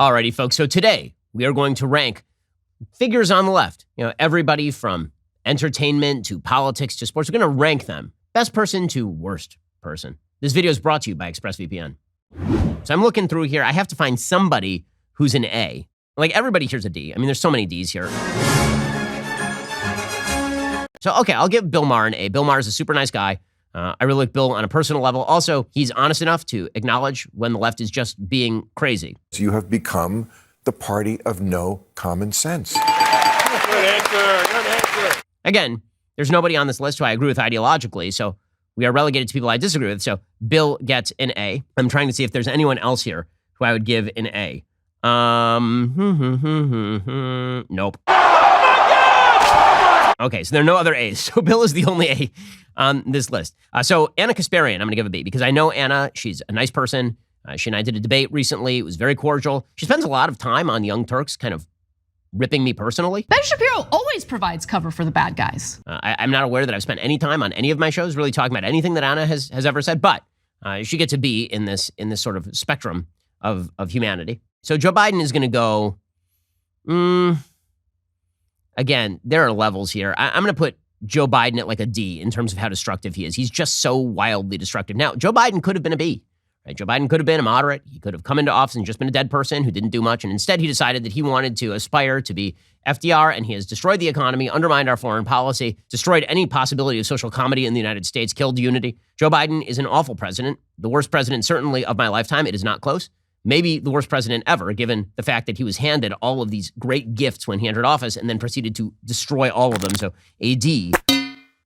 Alrighty, folks. So today we are going to rank figures on the left. Everybody from entertainment to politics to sports. We're going to rank them. Best person to worst person. This video is brought to you by ExpressVPN. So I'm looking through here. I have to find somebody who's an A. Like everybody here's a D. I mean, there's so many Ds here. So, okay, I'll give Bill Maher an A. Bill Maher is a super nice guy. I really like Bill on a personal level. Also, he's honest enough to acknowledge when the left is just being crazy. You have become the party of no common sense. Good answer. Good answer. Again, there's nobody on this list who I agree with ideologically, so we are relegated to people I disagree with. So Bill gets an A. I'm trying to see if there's anyone else here who I would give an A. Nope. Okay, so there are no other A's. So Bill is the only A on this list. So Anna Kasparian, I'm going to give a B because I know Anna. She's a nice person. She and I did a debate recently. It was very cordial. She spends a lot of time on Young Turks, kind of ripping me personally. Ben Shapiro always provides cover for the bad guys. I'm not aware that I've spent any time on any of my shows really talking about anything that Anna has ever said, but she gets a B in this sort of spectrum of humanity. So Joe Biden is going to go... Again, there are levels here. I'm going to put Joe Biden at like a D in terms of how destructive he is. He's just so wildly destructive. Now, Joe Biden could have been a B. Right? Joe Biden could have been a moderate. He could have come into office and just been a dead person who didn't do much. And instead, he decided that he wanted to aspire to be FDR, and he has destroyed the economy, undermined our foreign policy, destroyed any possibility of social comedy in the United States, killed unity. Joe Biden is an awful president, the worst president certainly of my lifetime. It is not close. Maybe the worst president ever, given the fact that he was handed all of these great gifts when he entered office and then proceeded to destroy all of them. So a D.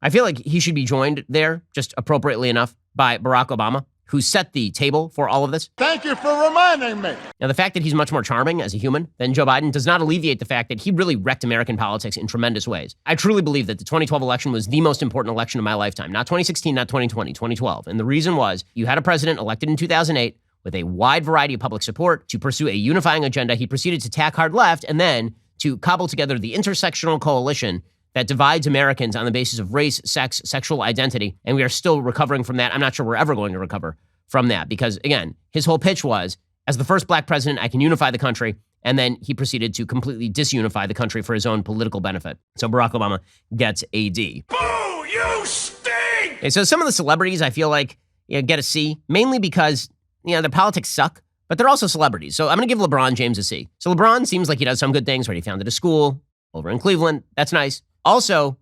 I feel like he should be joined there, just appropriately enough, by Barack Obama, who set the table for all of this. Thank you for reminding me. Now, the fact that he's much more charming as a human than Joe Biden does not alleviate the fact that he really wrecked American politics in tremendous ways. I truly believe that the 2012 election was the most important election of my lifetime. Not 2016, not 2020, 2012. And the reason was you had a president elected in 2008 with a wide variety of public support to pursue a unifying agenda. He proceeded to tack hard left and then to cobble together the intersectional coalition that divides Americans on the basis of race, sex, sexual identity. And we are still recovering from that. I'm not sure we're ever going to recover from that because, again, his whole pitch was, as the first black president, I can unify the country. And then he proceeded to completely disunify the country for his own political benefit. So Barack Obama gets a D. Boo, you stink! Okay, so some of the celebrities I feel like get a C, mainly because their politics suck, but they're also celebrities. So I'm going to give LeBron James a C. So LeBron seems like he does some good things, right? He founded a school over in Cleveland. That's nice. Also,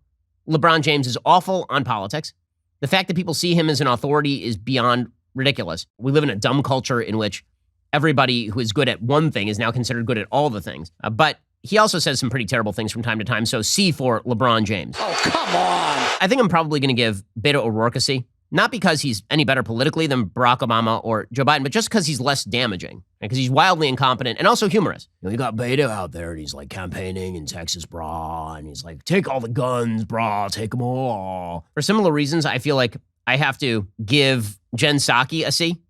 LeBron James is awful on politics. The fact that people see him as an authority is beyond ridiculous. We live in a dumb culture in which everybody who is good at one thing is now considered good at all the things. But he also says some pretty terrible things from time to time. So C for LeBron James. Oh, come on. I think I'm probably going to give Beto O'Rourke a C. Not because he's any better politically than Barack Obama or Joe Biden, but just because he's less damaging. Because he's wildly incompetent and also humorous. You got Beto out there and he's like campaigning in Texas, brah. And he's like, take all the guns, brah, take them all. For similar reasons, I feel like I have to give Jen Psaki a C.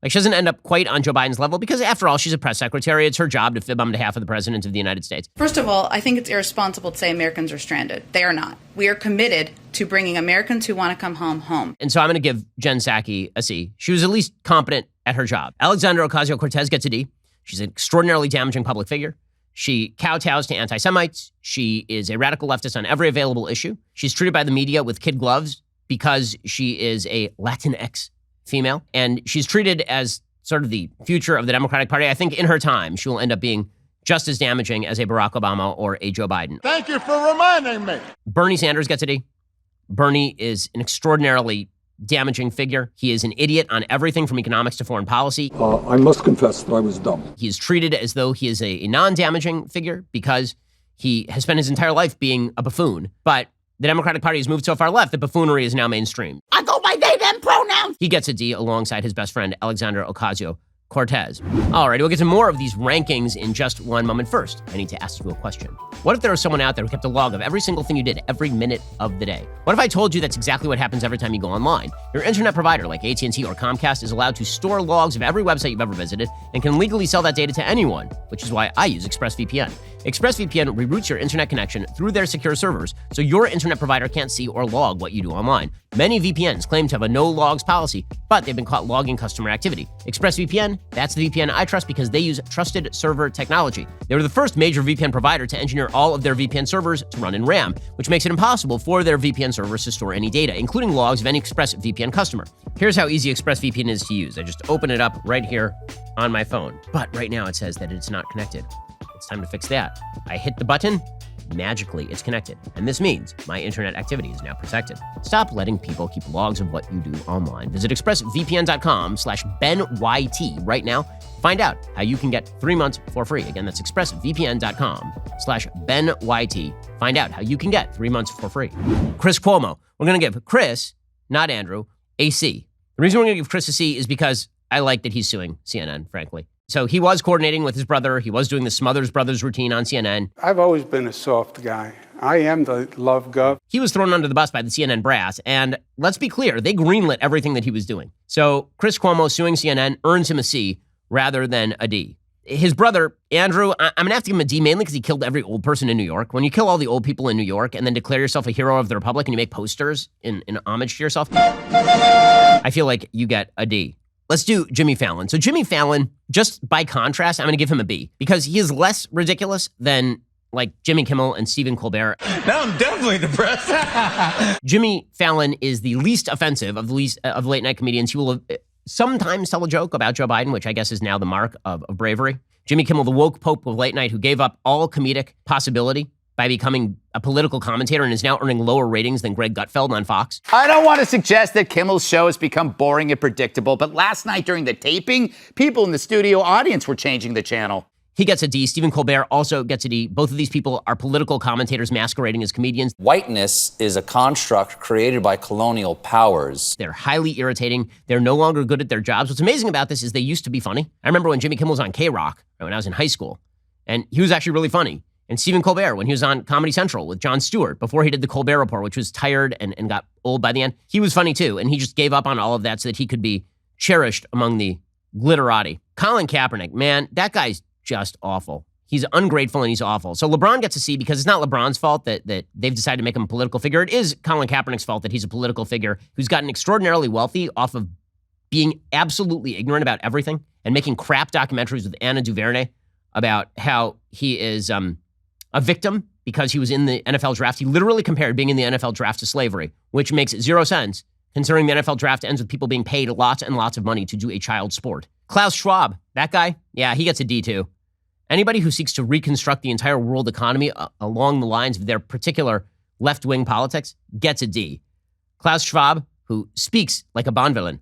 Like, she doesn't end up quite on Joe Biden's level because, after all, she's a press secretary. It's her job to fib on behalf of the president of the United States. First of all, I think it's irresponsible to say Americans are stranded. They are not. We are committed to bringing Americans who want to come home. And so I'm going to give Jen Psaki a C. She was at least competent at her job. Alexandra Ocasio-Cortez gets a D. She's an extraordinarily damaging public figure. She kowtows to anti-Semites. She is a radical leftist on every available issue. She's treated by the media with kid gloves because she is a Latinx female, and she's treated as sort of the future of the Democratic Party. I think in her time, she will end up being just as damaging as a Barack Obama or a Joe Biden. Thank you for reminding me. Bernie Sanders gets a D. Bernie is an extraordinarily damaging figure. He is an idiot on everything from economics to foreign policy. I must confess that I was dumb. He is treated as though he is a non-damaging figure because he has spent his entire life being a buffoon. But the Democratic Party has moved so far left that buffoonery is now mainstream. I go by they, them pronouns. He gets a D alongside his best friend, Alexandra Ocasio-Cortez. All right, we'll get to more of these rankings in just one moment. First, I need to ask you a question. What if there was someone out there who kept a log of every single thing you did every minute of the day? What if I told you that's exactly what happens every time you go online? Your internet provider, like AT&T or Comcast, is allowed to store logs of every website you've ever visited and can legally sell that data to anyone, which is why I use ExpressVPN. ExpressVPN reroutes your internet connection through their secure servers, so your internet provider can't see or log what you do online. Many VPNs claim to have a no logs policy, but they've been caught logging customer activity. ExpressVPN, that's the VPN I trust because they use trusted server technology. They were the first major VPN provider to engineer all of their VPN servers to run in RAM, which makes it impossible for their VPN servers to store any data, including logs of any ExpressVPN customer. Here's how easy ExpressVPN is to use. I just open it up right here on my phone. But right now it says that it's not connected. It's time to fix that. I hit the button. Magically, it's connected. And this means my internet activity is now protected. Stop letting people keep logs of what you do online. Visit expressvpn.com/BenYT right now. Find out how you can get 3 months for free. Again, that's expressvpn.com/BenYT. Find out how you can get 3 months for free. Chris Cuomo. We're going to give Chris, not Andrew, a C. The reason we're going to give Chris a C is because I like that he's suing CNN, frankly. So he was coordinating with his brother. He was doing the Smothers Brothers routine on CNN. I've always been a soft guy. I am the love gov. He was thrown under the bus by the CNN brass. And let's be clear, they greenlit everything that he was doing. So Chris Cuomo suing CNN earns him a C rather than a D. His brother, Andrew, I'm going to have to give him a D mainly because he killed every old person in New York. When you kill all the old people in New York and then declare yourself a hero of the Republic and you make posters in homage to yourself, I feel like you get a D. Let's do Jimmy Fallon. So Jimmy Fallon, just by contrast, I'm going to give him a B because he is less ridiculous than like Jimmy Kimmel and Stephen Colbert. Now I'm definitely depressed. Jimmy Fallon is the least offensive of late night comedians. He will sometimes tell a joke about Joe Biden, which I guess is now the mark of bravery. Jimmy Kimmel, the woke pope of late night, who gave up all comedic possibility by becoming a political commentator and is now earning lower ratings than Greg Gutfeld on Fox. I don't want to suggest that Kimmel's show has become boring and predictable, but last night during the taping, people in the studio audience were changing the channel. He gets a D. Stephen Colbert also gets a D. Both of these people are political commentators masquerading as comedians. Whiteness is a construct created by colonial powers. They're highly irritating. They're no longer good at their jobs. What's amazing about this is they used to be funny. I remember when Jimmy Kimmel was on K-Rock when I was in high school, and he was actually really funny. And Stephen Colbert, when he was on Comedy Central with Jon Stewart, before he did the Colbert Report, which was tired and got old by the end, he was funny too. And he just gave up on all of that so that he could be cherished among the glitterati. Colin Kaepernick, man, that guy's just awful. He's ungrateful and he's awful. So LeBron gets a C because it's not LeBron's fault that they've decided to make him a political figure. It is Colin Kaepernick's fault that he's a political figure who's gotten extraordinarily wealthy off of being absolutely ignorant about everything and making crap documentaries with Anna DuVernay about how he is a victim because he was in the NFL draft. He literally compared being in the NFL draft to slavery, which makes zero sense considering the NFL draft ends with people being paid lots and lots of money to do a child sport. Klaus Schwab, that guy, yeah, he gets a D too. Anybody who seeks to reconstruct the entire world economy along the lines of their particular left-wing politics gets a D. Klaus Schwab, who speaks like a Bond villain.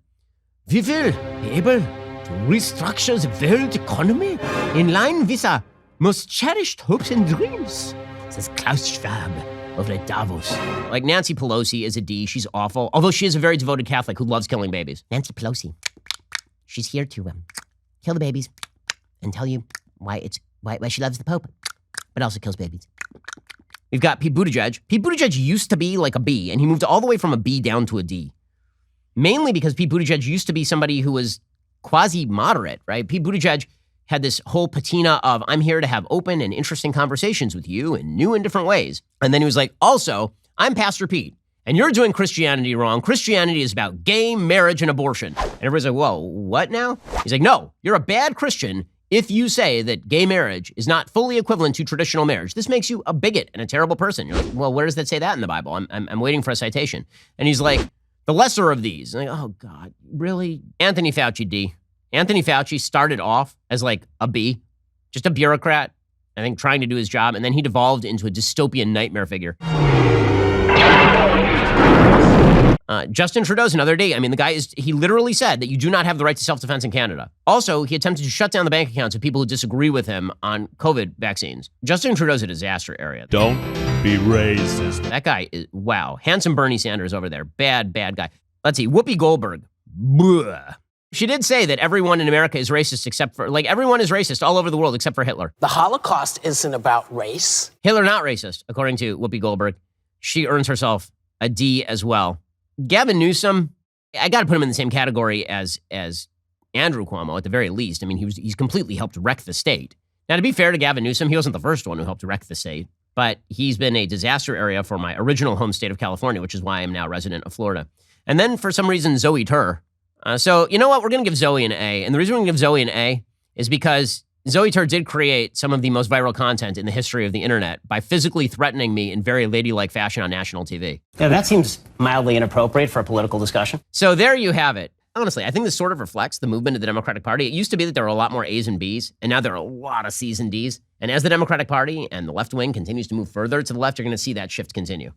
We will be able to restructure the world economy in line with our most cherished hopes and dreams, says Klaus Schwab over at Davos. Like Nancy Pelosi is a D. She's awful, although she is a very devoted Catholic who loves killing babies. Nancy Pelosi, she's here to kill the babies and tell you why she loves the Pope, but also kills babies. We've got Pete Buttigieg. Pete Buttigieg used to be like a B, and he moved all the way from a B down to a D. Mainly because Pete Buttigieg used to be somebody who was quasi-moderate, right? Pete Buttigieg had this whole patina of, I'm here to have open and interesting conversations with you in new and different ways. And then he was like, also, I'm Pastor Pete, and you're doing Christianity wrong. Christianity is about gay marriage and abortion. And everybody's like, whoa, what now? He's like, no, you're a bad Christian if you say that gay marriage is not fully equivalent to traditional marriage. This makes you a bigot and a terrible person. You're like, well, where does that say that in the Bible? I'm waiting for a citation. And he's like, the lesser of these. I'm like, oh, God, really? Anthony Fauci, D. Anthony Fauci started off as like a B, just a bureaucrat, I think trying to do his job, and then he devolved into a dystopian nightmare figure. Justin Trudeau's another D. I mean, the guy he literally said that you do not have the right to self-defense in Canada. Also, he attempted to shut down the bank accounts of people who disagree with him on COVID vaccines. Justin Trudeau's a disaster area. Don't be racist. That guy is, wow. Handsome Bernie Sanders over there. Bad guy. Let's see. Whoopi Goldberg. Blah. She did say that everyone in America is racist except for, everyone is racist all over the world except for Hitler. The Holocaust isn't about race. Hitler not racist, according to Whoopi Goldberg. She earns herself a D as well. Gavin Newsom, I got to put him in the same category as Andrew Cuomo at the very least. I mean, he's completely helped wreck the state. Now, to be fair to Gavin Newsom, he wasn't the first one who helped wreck the state. but he's been a disaster area for my original home state of California, which is why I'm now resident of Florida. And then for some reason, Zoe Tur. So you know what? We're going to give Zoe an A. And the reason we're going to give Zoe an A is because Zoe Tur did create some of the most viral content in the history of the internet by physically threatening me in very ladylike fashion on national TV. Yeah, that seems mildly inappropriate for a political discussion. So there you have it. Honestly, I think this sort of reflects the movement of the Democratic Party. It used to be that there were a lot more A's and B's, and now there are a lot of C's and D's. And as the Democratic Party and the left wing continues to move further to the left, you're going to see that shift continue.